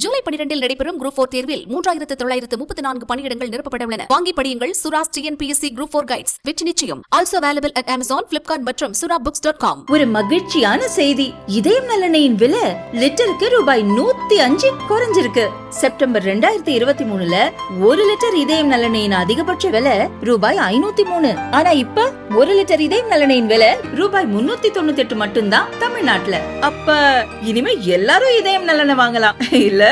ஜூலை 12 நடைபெறும் குரூப் 4 தேர்வில் 3934 பணியிடங்கள் நிரப்பப்பட உள்ளன. வாங்கி படியுங்கள். Sura's TNPSC Group 4 Guides. வெற்றி நிச்சயம். Also available at Amazon, Flipkart மற்றும் surabooks.com. ஒரு மகிழ்ச்சியான செய்தி. இதயம் நல்லெண்ணெயின் விலை லிட்டருக்கு ரூபாய் 105 குறைஞ்சிருக்கு. செப்டம்பர் 2023ல 1 லிட்டர் இதயம் நல்லெண்ணெயின் அதிகபட்ச விலை ரூபாய் 503. ஆனா இப்ப 1 லிட்டர் இதயம் நல்லெண்ணெயின் விலை ரூபாய் 398 மட்டும்தான் தமிழ்நாட்டுல. அப்ப இனிமே எல்லாரும் இதயம் நல்லெண்ணெய் வாங்கலாம் இல்ல?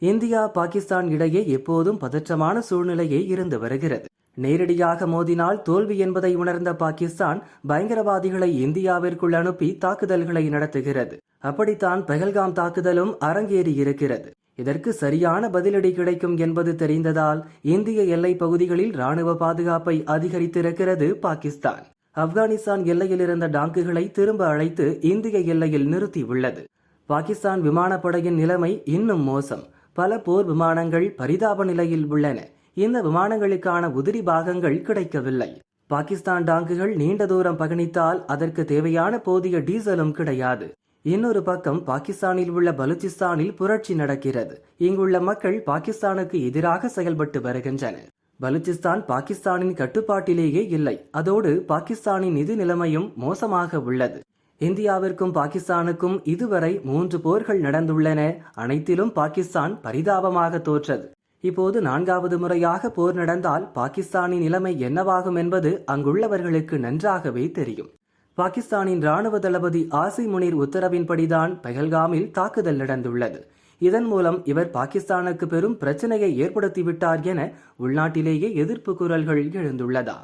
இந்தியா பாகிஸ்தான் இடையே எப்போதும் பதற்றமான சூழ்நிலையே இருந்து வருகிறது. நேரடியாக மோதினால் தோல்வி என்பதை உணர்ந்த பாகிஸ்தான் பயங்கரவாதிகளை இந்தியாவிற்குள் அனுப்பி தாக்குதல்களை நடத்துகிறது. அப்படித்தான் பெஹல்காம் தாக்குதலும் அரங்கேறி இருக்கிறது. இதற்கு சரியான பதிலடி கிடைக்கும் என்பது தெரிந்ததால் இந்திய எல்லை பகுதிகளில் ராணுவ பாதுகாப்பை அதிகரித்திருக்கிறது பாகிஸ்தான். ஆப்கானிஸ்தான் எல்லையில் இருந்த டாங்குகளை திரும்ப அழைத்து இந்திய எல்லையில் நிறுத்தியுள்ளது. பாகிஸ்தான் விமானப்படையின் நிலைமை இன்னும் மோசம். பல போர் விமானங்கள் பரிதாப நிலையில் உள்ளன. இந்த விமானங்களுக்கான உதிரி பாகங்கள் கிடைக்கவில்லை. பாகிஸ்தான் டாங்குகள் நீண்ட தூரம் பயணித்தால் அதற்கு தேவையான போதிய டீசலும் கிடையாது. இன்னொரு பக்கம் பாகிஸ்தானில் உள்ள பலுச்சிஸ்தானில் புரட்சி நடக்கிறது. இங்குள்ள மக்கள் பாகிஸ்தானுக்கு எதிராக செயல்பட்டு வருகின்றனர். பலுச்சிஸ்தான் பாகிஸ்தானின் கட்டுப்பாட்டிலேயே இல்லை. அதோடு பாகிஸ்தானின் நிதி நிலைமையும் மோசமாக உள்ளது. இந்தியாவிற்கும் பாகிஸ்தானுக்கும் இதுவரை 3 போர்கள் நடந்துள்ளன. அனைத்திலும் பாகிஸ்தான் பரிதாபமாக தோற்றது. இப்போது 4வது முறையாக போர் நடந்தால் பாகிஸ்தானின் நிலைமை என்னவாகும் என்பது அங்குள்ளவர்களுக்கு நன்றாகவே தெரியும். பாகிஸ்தானின் ராணுவ தளபதி ஆசிம் முனீர் உத்தரவின்படிதான் பெஹல்காமில் தாக்குதல் நடந்துள்ளது. இதன் மூலம் இவர் பாகிஸ்தானுக்கு பெரும் பிரச்சனையை ஏற்படுத்திவிட்டார் என உள்நாட்டிலேயே எதிர்ப்பு குரல்கள் எழுந்துள்ளதா.